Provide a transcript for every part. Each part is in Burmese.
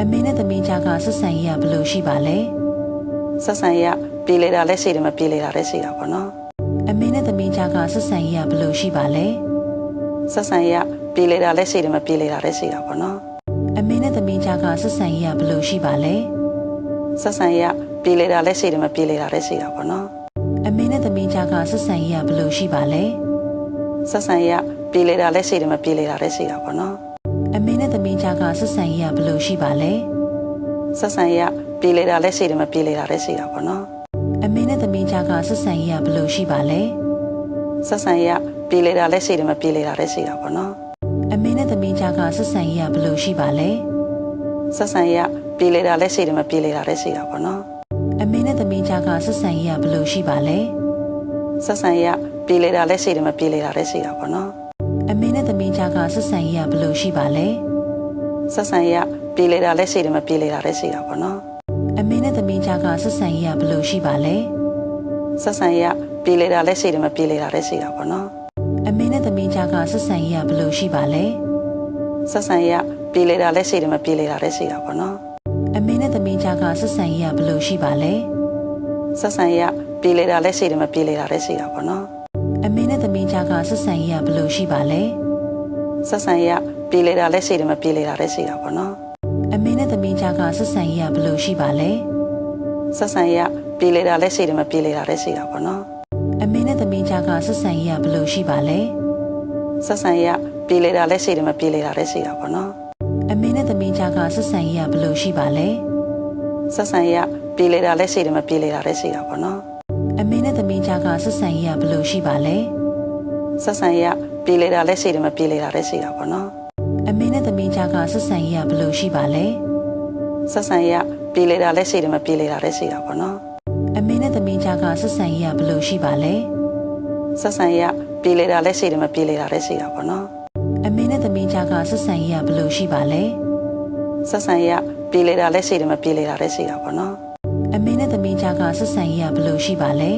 အမေနဲ့သမီးကြားကဆက်ဆံရေးကဘယ်လိုရှိပါလဲဆက်ဆံရေးပြေးလေတာလည်းရှိတယ်မပြေးလေတာလည်းရှိတာပေါ့နော်အမေနဲ့သမီးကြားကဆက်ဆံရေးကဘယ်လိုရှိပါလဲဆက်ဆံရေးပြေးလေတာလည်းရှိတယ်မပြေးလေတာလည်းရှိတာပေါ့နော်အမေနဲ့သမီးကြားကဆက်ဆံရေးကဘယ်လိုရှိပါလဲဆက်ဆံရေးပြေးလေတာလည်းရှိတယ်မပြေးလေတာလည်းရှိတာပေါ့နော်အမေနဲ့သမီးကြားကဆက်ဆံရေးကဘယ်လိုရှိပါလဲဆက်ဆံရေးပြေးလေတာလည်းရှိတယ်မပြေးလေတာလည်းရှိတာပေါ့နော်အမေနဲ့သမီးကြားကဆက်ဆံရေးကဘယ်လိုရှိပါလဲဆက်ဆံရေးပြေးလေတာလည်းရှိတယ်မပြေးလေတာလည်းရှိတာပေါ့နော်အမေနဲ့သမီးကြားကဆက်ဆံရေးကဘယ်လိုရှိပါလဲဆက်ဆံရေးပြေးလေတာလည်းရှိတယ်မပြေးလေတာလည်းရှိတာပေါ့နော်အမေနဲ့သမီးကြားကဆက်ဆံရေးကဘယ်လိုရှိပါလဲဆက်ဆံရေးပြေးလေတာလည်းရှိတယ်မပြေးလေတာလည်းရှိတာပေါ့နော်အမေနဲ့သမီးကြားကဆက်ဆံရေးကဘယ်လိုရှိပါလဲဆက်ဆံရေးပြေးလေတာလည်းရှိတယ်မပြေးလေတာလည်းရှိတာပေါ့နော်အမေနဲ့သမီးကြားကဆက်ဆံရေးကဘယ်လိုရှိပါလဲဆက်ဆံရေးပြေးလေတာလည်းရှိတယ်မပြေးလေတာလည်းရှိတာပေါ့နော်အမေနဲ့သမီးကြားကဆက်ဆံရေးကဘယ်လိုရှိပါလဲဆက်ဆံရေးပြေးလေတာလည်းရှိတယ်မပြေးလေတာလည်းရှိတာပေါ့နော်အမေနဲ့သမီးကြားကဆက်ဆံရေးကဘယ်လိုရှိပါလဲဆက်ဆံရေးပြေးလေတာလည်းရှိတယ်မပြေးလေတာလည်းရှိတာပေါ့နော်အမေနဲ့သမီးကြားကဆက်ဆံရေးကဘယ်လိုရှိပါလဲဆက်ဆံရေးပြေးလေတာလည်းရှိတယ်မပြေးလေတာလည်းရှိတာပေါ့နော်အမေနဲ့သမီးကြားကဆက်ဆံရေးကဘယ်လိုရှိပါလဲဆက်ဆံရေးပြေးလေတာလည်းရှိတယ်မပြေးလေတာလည်းရှိတာပေါ့နော်အမေနဲ့သမီးကြားကဆက်ဆံရေးကဘယ်လိုရှိပါလဲဆက်ဆံရေးပြေးလေတာလည်းရှိတယ်မပြေးလေတာလည်းရှိတာပေါ့နော်အမေနဲ့သမီးကြားကဆက်ဆံရေးကဘယ်လိုရှိပါလဲဆက်ဆံရေးပြေးလေတာလည်းရှိတယ်မပြေးလေတာလည်းရှိတာပေါ့နော်အမေနဲ့သမီးကြားကဆက်ဆံရေးကဘယ်လိုရှိပါလဲဆက်ဆံရေးပြေးလေတာလည်းရှိတယ်မပြေးလေတာလည်းရှိတာပေါ့နော်အမေနဲ့သမီးကြားကဆက်ဆံရေးကဘယ်လိုရှိပါလဲဆက်ဆံရေးပြေးလေတာလည်းရှိတယ်မပြေးလေတာလည်းရှိတာပေါ့နော်အမေနဲ့သမီးကြားကဆက်ဆံရေးကဘယ်လိုရှိပါလဲဆက်ဆံရေးပြေးလေတာလည်းရှိတယ်မပြေးလေတာလည်းရှိတာပေါ့နော်အမေနဲ့သမီးကြားကဆက်ဆံရေးကဘယ်လိုရှိပါလဲဆက်ဆံရေးပြေးလေတာလည်းရှိတယ်မပြေးလေတာလည်းရှိတာပေါ့နော်အမေနဲ့သမီးကြားကဆက်ဆံရေးကဘယ်လိုရှိပါလဲဆက်ဆံရေးပြေးလေတာလည်းရှိတယ်မပြေးလေတာလည်းရှိတာပေါ့နော်အမေနဲ့သမီးကြားကဆက်ဆံရေးကဘယ်လိုရှိပါလဲ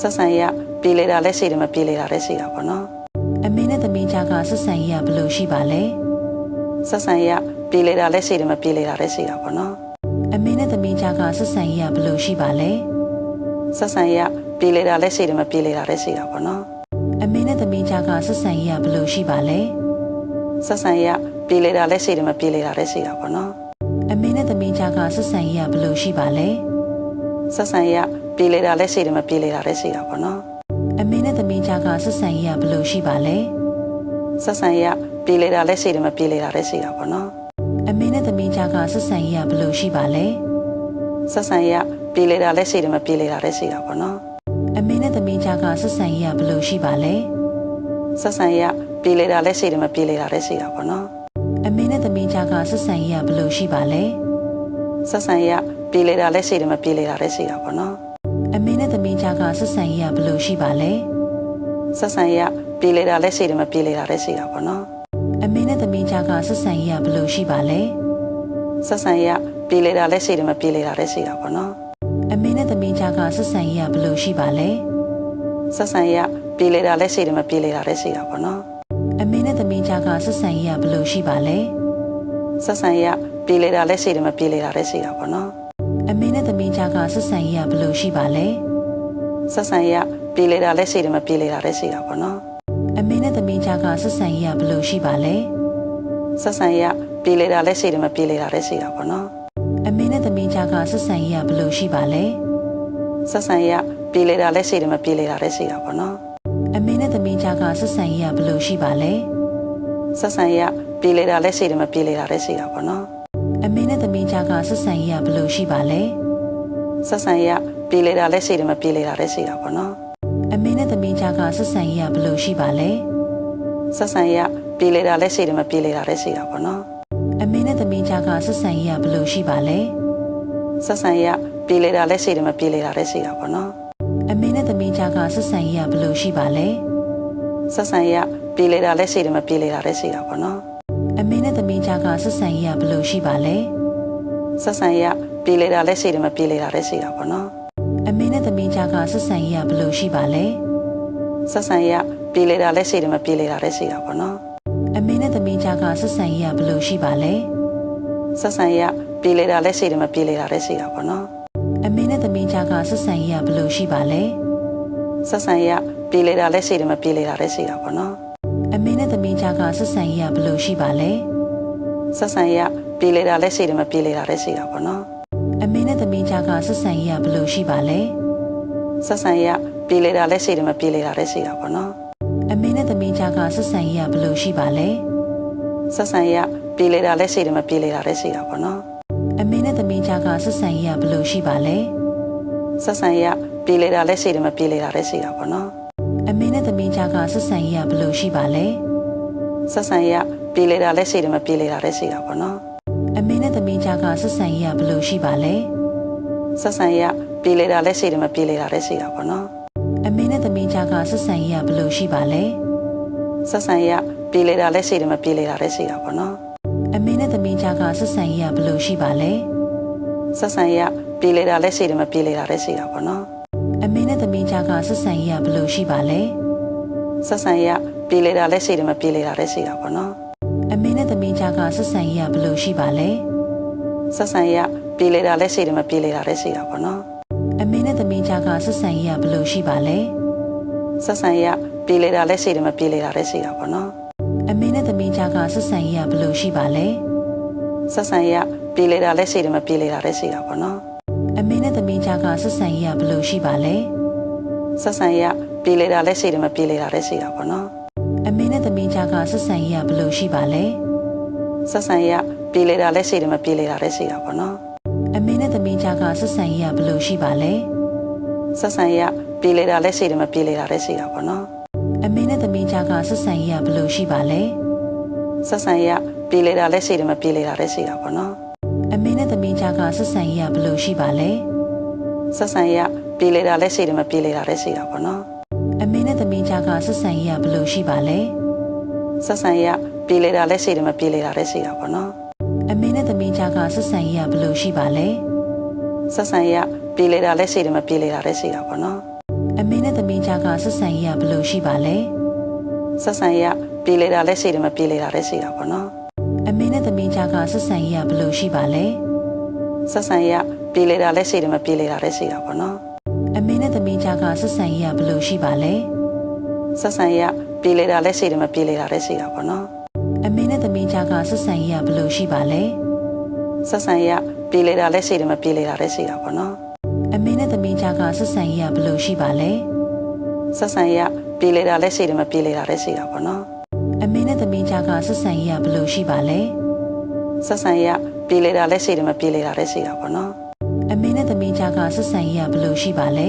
ဆက်ဆံရေးပြေးလေတာလည်းရှိတယ်မပြေးလေတာလည်းရှိတာပေါ့နော်အမေနဲ့သမီးကြားကဆက်ဆံရေးကဘယ်လိုရှိပါလဲဆက်ဆံရေးပြေးလေတာလည်းရှိတယ်မပြေးလေတာလည်းရှိတာပေါ့နော်အမေနဲ့သမီးကြားကဆက်ဆံရေးကဘယ်လိုရှိပါလဲဆက်ဆံရေးပြေးလေတာလည်းရှိတယ်မပြေးလေတာလည်းရှိတာပေါ့နော်အမေနဲ့သမီးကြားကဆက်ဆံရေးကဘယ်လိုရှိပါလဲဆက်ဆံရေးပြေးလေတာလည်းရှိတယ်မပြေးလေတာလည်းရှိတာပေါ့နော်အမေနဲ့သမီးကြားကဆက်ဆံရေးကဘယ်လိုရှိပါလဲဆက်ဆံရေးပြေးလေတာလည်းရှိတယ်မပြေးလေတာလည်းရှိတာပေါ့နော်အမေနဲ့သမီးကြားကဆက်ဆံရေးကဘယ်လိုရှိပါလဲဆက်ဆံရေးပြေးလေတာလည်းရှိတယ်မပြေးလေတာလည်းရှိတာပေါ့နော်အမေနဲ့သမီးကြားကဆက်ဆံရေးကဘယ်လိုရှိပါလဲဆက်ဆံရေးပြေးလေတာလည်းရှိတယ်မပြေးလေတာလည်းရှိတာပေါ့နော်အမေနဲ့သမီးကြားကဆက်ဆံရေးကဘယ်လိုရှိပါလဲဆက်ဆံရေးပြေးလေတာလည်းရှိတယ်မပြေးလေတာလည်းရှိတာပေါ့နော်အမေနဲ့သမီးကြားကဆက်ဆံရေးကဘယ်လိုရှိပါလဲဆက်ဆံရေးပြေးလေတာလည်းရှိတယ်မပြေးလေတာလည်းရှိတာပေါ့နော်အမေနဲ့သမီးကြားကဆက်ဆံရေးကဘယ်လိုရှိပါလဲဆက်ဆံရေးပြေးလေတာလည်းရှိတယ်မပြေးလေတာလည်းရှိတာပေါ့နော်အမေနဲ့သမီးကြားကဆက်ဆံရေးကဘယ်လိုရှိပါလဲဆက်ဆံရေးပြေးလေတာလည်းရှိတယ်မပြေးလေတာလည်းရှိတာပေါ့နော်အမေနဲ့သမီးကြားကဆက်ဆံရေးကဘယ်လိုရှိပါလဲဆက်ဆံရေးပြေးလေတာလည်းရှိတယ်မပြေးလေတာလည်းရှိတာပေါ့နော်အမေနဲ့သမီးကြားကဆက်ဆံရေးကဘယ်လိုရှိပါလဲဆက်ဆံရေးပြေးလေတာလည်းရှိတယ်မပြေးလေတာလည်းရှိတာပေါ့နော်အမေနဲ့သမီးကြားကဆက်ဆံရေးကဘယ်လိုရှိပါလဲဆက်ဆံရေးပြေးလေတာလည်းရှိတယ်မပြေးလေတာလည်းရှိတာပေါ့နော်အမေနဲ့သမီးကြားကဆက်ဆံရေးကဘယ်လိုရှိပါလဲဆက်ဆံရေးပြေးလေတာလည်းရှိတယ်မပြေးလေတာလည်းရှိတာပေါ့နော်အမေနဲ့သမီးကြားကဆက်ဆံရေးကဘယ်လိုရှိပါလဲဆက်ဆံရေးပြေးလေတာလည်းရှိတယ်မပြေးလေတာလည်းရှိတာပေါ့နော်အမေနဲ့သမီးကြားကဆက်ဆံရေးကဘယ်လိုရှိပါလဲဆက်ဆံရေးပြေးလေတာလည်းရှိတယ်မပြေးလေတာလည်းရှိတာပေါ့နော်အမေနဲ့သမီးကြားကဆက်ဆံရေးကဘယ်လိုရှိပါလဲဆက်ဆံရေးပြေးလေတာလည်းရှိတယ်မပြေးလေတာလည်းရှိတာပေါ့နော်အမေနဲ့သမီးကြားကဆက်ဆံရေးကဘယ်လိုရှိပါလဲဆက်ဆံရေးပြေးလေတာလည်းရှိတယ်မပြေးလေတာလည်းရှိတာပေါ့နော်အမေနဲ့သမီးကြားကဆက်ဆံရေးကဘယ်လိုရှိပါလဲဆက်ဆံရေးပြေးလေတာလည်းရှိတယ်မပြေးလေတာလည်းရှိတာပေါ့နော်အမေနဲ့သမီးကြားကဆက်ဆံရေးကဘယ်လိုရှိပါလဲဆက်ဆံရေးပြေးလေတာလည်းရှိတယ်မပြေးလေတာလည်းရှိတာပေါ့နော်အမေနဲ့သမီးကြားကဆက်ဆံရေးကဘယ်လိုရှိပါလဲဆက်ဆံရေးပြေးလေတာလည်းရှိတယ်မပြေးလေတာလည်းရှိတာပေါ့နော်အမေနဲ့သမီးကြားကဆက်ဆံရေးကဘယ်လိုရှိပါလဲဆက်ဆံရေးပြေးလေတာလည်းရှိတယ်မပြေးလေတာလည်းရှိတာပေါ့နော်အမေနဲ့သမီးကြားကဆက်ဆံရေးကဘယ်လိုရှိပါလဲ ဆက်ဆံရေးပြေလေတာလည်းရှိတယ်မပြေလေတာလည်းရှိတာပေါ့နော် အမေနဲ့သမီးကြားကဆက်ဆံရေးကဘယ်လိုရှိပါလဲ ဆက်ဆံရေးပြေလေတာလည်းရှိတယ်မပြေလေတာလည်းရှိတာပေါ့နော် အမေနဲ့သမီးကြားကဆက်ဆံရေးကဘယ်လိုရှိပါလဲ ဆက်ဆံရေးပြေလေတာလည်းရှိတယ်မပြေလေတာလည်းရှိတာပေါ့နော် အမေနဲ့သမီးကြားကဆက်ဆံရေးကဘယ်လိုရှိပါလဲ ဆက်ဆံရေးပြေလေတာလည်းရှိတယ်မပြေလေတာလည်းရှိတာပေါ့နော် အမေနဲ့သမီးကြားကဆက်ဆံရေးကဘယ်လိုရှိပါလဲ ဆက်ဆံရေးပြေလေတာလည်းရှိတယ်မပြေလေတာလည်းရှိတာပေါ့နော် အမေနဲ့သမီးကြားကဆက်ဆံရေးကဘယ်လိုရှိပါလဲ ဆက်ဆံရေးပြေလေတာလည်းရှိတယ်မပြေလေတာလည်းရှိတာပေါ့နော် အမေနဲ့သမီးကြားကဆက်ဆံရေးကဘယ်လိုရှိပါလဲ ဆက်ဆံရေးပြေလေတာလည်းရှိတယ်မပြေလေတာလည်းရှိတာပေါ့နော် အမေနဲ့သမီးကြားကဆက်ဆံရေးကဘယ်လိုရှိပါလဲ ဆက်ဆံရေးပြေလေတာလည်းရှိတယ်မပြေလေတာလည်းရှိတာပေါ့နော် အမေနဲ့သမီးကြားကဆက်ဆံရေးကဘယ်လိုရှိပါလဲ ဆက်ဆံရေးပြေလေတာလည်းရှိတယ်မပြေလေတာလည်းရှိတာပေါ့နော် အမေနဲ့သမီးကြားကဆက်ဆံရေးကဘယ်လိုရှိပါလဲ ဆက်ဆံရေးပြေလေတာလည်းရှိတယ်မပြေလေတာလည်းရှိတာပေါ့နော် အမေနဲ့သမီးကြားကဆက်ဆံရေးကဘယ်လိုရှိပါလဲ ဆက်ဆံရေးပြေလေတာလည်းရှိတယ်မပြေလေတာလည်းရှိတာပေါ့နော် အမေနဲ့သမီးကြားကဆက်ဆံရေးကဘယ်လိုရှိပါလဲ ဆက်ဆံရေးပြေလေတာလည်းရှိတယ်မပြေလေတာလည်းရှိတာပေါ့နော် အမေနဲ့သမီးကြားကဆက်ဆံရေးကဘယ်လိုရှိပါလဲ ဆက်ဆံရေးပြေလေတာလည်းရှိတယ်မပြေလေတာလည်းရှိတာပေါ့နော် အမေနဲ့သမီးကြားကဆက်ဆံရေးကဘယ်လိုရှိပါလဲ ဆက်ဆံရေးပြေလေတာလည်းရှိတယ်မပြေလေတာလည်းရှိတာပေါ့နော် အမေနဲ့သမီးကြားကဆက်ဆံရေးကဘယ်လိုရှိပါလဲ ဆက်ဆံရေးပြေလေတာလည်းရှိတယ်မပြေလေတာလည်းရှိတာပေါ့နော် အမေနဲ့သမီးကြားကဆက်ဆံရေးကဘယ်လိုရှိပါလဲ ဆက်ဆံရေးပြေလေတာလည်းရှိတယ်မပြေလေတာလည်းရှိတာပေါ့နော် အမေနဲ့သမီးကြားကဆက်ဆံရေးကဘယ်လိုရှိပါလဲ ဆက်ဆံရေးပြေလေတာလည်းရှိတယ်မပြေလေတာလည်းရှိတာပေါ့နော် အမေနဲ့သမီးကြားကဆက်ဆံရေးကဘယ်လိုရှိပါလဲ ဆက်ဆံရေးပြေလေတာလည်းရှိတယ်မပြေလေတာလည်းရှိတာပေါ့နော် အမေနဲ့သမီးကြားကဆက်ဆံရေးကဘယ်လိုရှိပါလဲ ဆက်ဆံရေးပြေလေတာလည်းရှိတယ်မပြေလေတာလည်းရှိတာပေါ့နော် အမေနဲ့သမီးကြားကဆက်ဆံရေးကဘယ်လိုရှိပါလဲ ဆက်ဆံရေးပြေလေတာလည်းရှိတယ်မပြေလေတာလည်းရှိတာပေါ့နော် အမေနဲ့သမီးကြားကဆက်ဆံရေးကဘယ်လိုရှိပါလဲ ဆက်ဆံရေးပြေလေတာလည်းရှိတယ်မပြေလေတာလည်းရှိတာပေါ့နော် အမေနဲ့သမီးကြားကဆက်ဆံရေးကဘယ်လိုရှိပါလဲ ဆက်ဆံရေးပြေလေတာလည်းရှိတယ်မပြေလေတာလည်းရှိတာပေါ့နော် အမေနဲ့သမီးကြားကဆက်ဆံရေးကဘယ်လိုရှိပါလဲ ဆက်ဆံရေးပြေလေတာလည်းရှိတယ်မပြေလေတာလည်းရှိတာပေါ့နော် အမေနဲ့သမီးကြားကဆက်ဆံရေးကဘယ်လိုရှိပါလဲ ဆက်ဆံရေးပြေလေတာလည်းရှိတယ်မပြေလေတာလည်းရှိတာပေါ့နော် အမေနဲ့သမီးကြားကဆက်ဆံရေးကဘယ်လိုရှိပါလဲ ဆက်ဆံရေးပြေလေတာလည်းရှိတယ်မပြေလေတာလည်းရှိတာပေါ့နော် အမေနဲ့သမီးကြားကဆက်ဆံရေးကဘယ်လိုရှိပါလဲ ဆက်ဆံရေးပြေလေတာလည်းရှိတယ်မပြေလေတာလည်းရှိတာပေါ့နော် အမေနဲ့သမီးကြားကဆက်ဆံရေးကဘယ်လိုရှိပါလဲ ဆက်ဆံရေးပြေလေတာလည်းရှိတယ်မပြေလေတာလည်းရှိတာပေါ့နော် အမေနဲ့သမီးကြားကဆက်ဆံရေးကဘယ်လိုရှိပါလဲ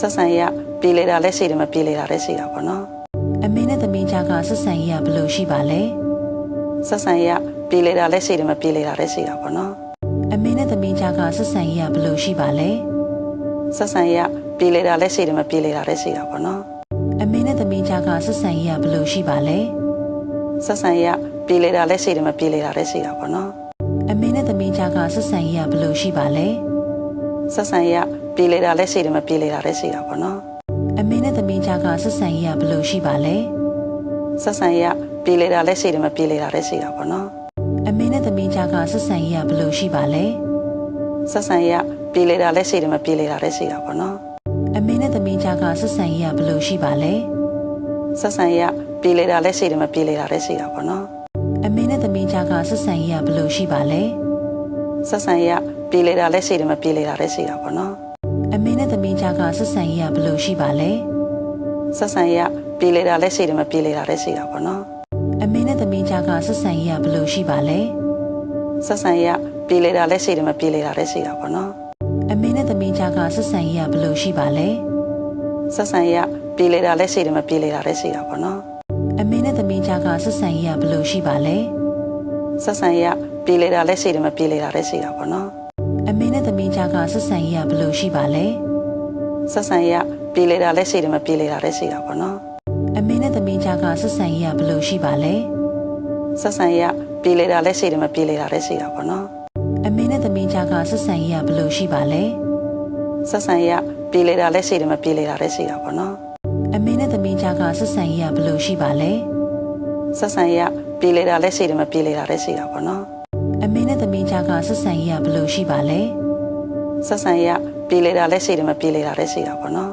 ဆက်ဆံရေးပြေလေတာလည်းရှိတယ်မပြေလေတာလည်းရှိတာပေါ့နော် အမေနဲ့သမီးကြားကဆက်ဆံရေးကဘယ်လိုရှိပါလဲ ဆက်ဆံရေးပြေလေတာလည်းရှိတယ်မပြေလေတာလည်းရှိတာပေါ့နော် အမေနဲ့သမီးကြားကဆက်ဆံရေးကဘယ်လိုရှိပါလဲ ဆက်ဆံရေးပြေလေတာလည်းရှိတယ်မပြေလေတာလည်းရှိတာပေါ့နော် အမေနဲ့သမီးကြားကဆက်ဆံရေးကဘယ်လိုရှိပါလဲ ဆက်ဆံရေးပြေလေတာလည်းရှိတယ်မပြေလေတာလည်းရှိတာပေါ့နော် အမေနဲ့သမီးကြားကဆက်ဆံရေးကဘယ်လိုရှိပါလဲ ဆက်ဆံရေးပြေလေတာလည်းရှိတယ်မပြေလေတာလည်းရှိတာပေါ့နော် အမေနဲ့သမီးကြားကဆက်ဆံရေးကဘယ်လိုရှိပါလဲ ဆက်ဆံရေးပြေလေတာလည်းရှိတယ်မပြေလေတာလည်းရှိတာပေါ့နော် အမေနဲ့သမီးကြားကဆက်ဆံရေးကဘယ်လိုရှိပါလဲ ဆက်ဆံရေးပြေလေတာလည်းရှိတယ်မပြေလေတာလည်းရှိတာပေါ့နော် အမေနဲ့သမီးကြားကဆက်ဆံရေးကဘယ်လိုရှိပါလဲ ဆက်ဆံရေးပြေလေတာလည်းရှိတယ်မပြေလေတာလည်းရှိတာပေါ့နော် အမေနဲ့သမီးကြားကဆက်ဆံရေးကဘယ်လိုရှိပါလဲ ဆက်ဆံရေးပြေလေတာလည်းရှိတယ်မပြေလေတာလည်းရှိတာပေါ့နော် အမေနဲ့သမီးကြားကဆက်ဆံရေးကဘယ်လိုရှိပါလဲ ဆက်ဆံရေးပြေလေတာလည်းရှိတယ်မပြေလေတာလည်းရှိတာပေါ့နော် အမေနဲ့သမီးကြားကဆက်ဆံရေးကဘယ်လိုရှိပါလဲ ဆက်ဆံရေးပြေလေတာလည်းရှိတယ်မပြေလေတာလည်းရှိတာပေါ့နော် အမေနဲ့သမီးကြားကဆက်ဆံရေးကဘယ်လိုရှိပါလဲ ဆက်ဆံရေးပြေလေတာလည်းရှိတယ်မပြေလေတာလည်းရှိတာပေါ့နော် အမေနဲ့သမီးကြားကဆက်ဆံရေးကဘယ်လိုရှိပါလဲ ဆက်ဆံရေးပြေလေတာလည်းရှိတယ်မပြေလေတာလည်းရှိတာပေါ့နော် အမေနဲ့သမီးကြားကဆက်ဆံရေးကဘယ်လိုရှိပါလဲ ဆက်ဆံရေးပြေလေတာလည်းရှိတယ်မပြေလေတာလည်းရှိတာပေါ့နော် အမေနဲ့သမီးကြားကဆက်ဆံရေးကဘယ်လိုရှိပါလဲ ဆက်ဆံရေးပြေလေတာလည်းရှိတယ်မပြေလေတာလည်းရှိတာပေါ့နော် အမေနဲ့သမီးကြားကဆက်ဆံရေးကဘယ်လိုရှိပါလဲ ဆက်ဆံရေးပြေလေတာလည်းရှိတယ်မပြေလေတာလည်းရှိတာပေါ့နော် အမေနဲ့သမီးကြားကဆက်ဆံရေးကဘယ်လိုရှိပါလဲ ဆက်ဆံရေးပြေလေတာလည်းရှိတယ်မပြေလေတာလည်းရှိတာပေါ့နော် အမေနဲ့သမီးကြားကဆက်ဆံရေးကဘယ်လိုရှိပါလဲ ဆက်ဆံရေးကပြေးလေတာလည်းရှိတယ်မပြေးလေတာလည်းရှိတာပေါ့နော်